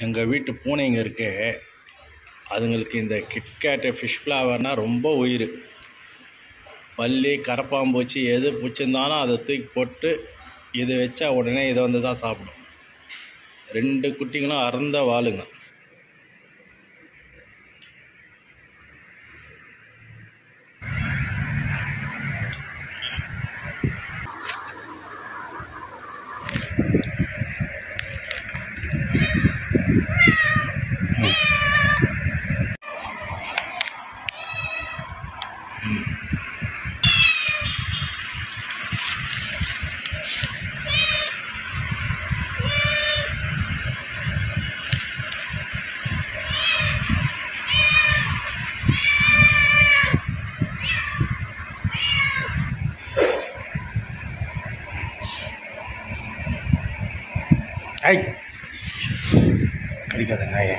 எங்கள் வீட்டு பூனைங்க இருக்கு, அதுங்களுக்கு இந்த கிட்கேட்டு ஃபிஷ் ஃப்ளேவர்னால் ரொம்ப உயிர். பல்லி கரப்பாம்பூச்சி எது பிடிச்சிருந்தாலும் அதை தூக்கி போட்டு இது வச்சா உடனே இதை வந்து தான் சாப்பிடும். 2 குட்டிங்களும் அறந்த வாளுங்க. ஐ கடிக்காத நாயே.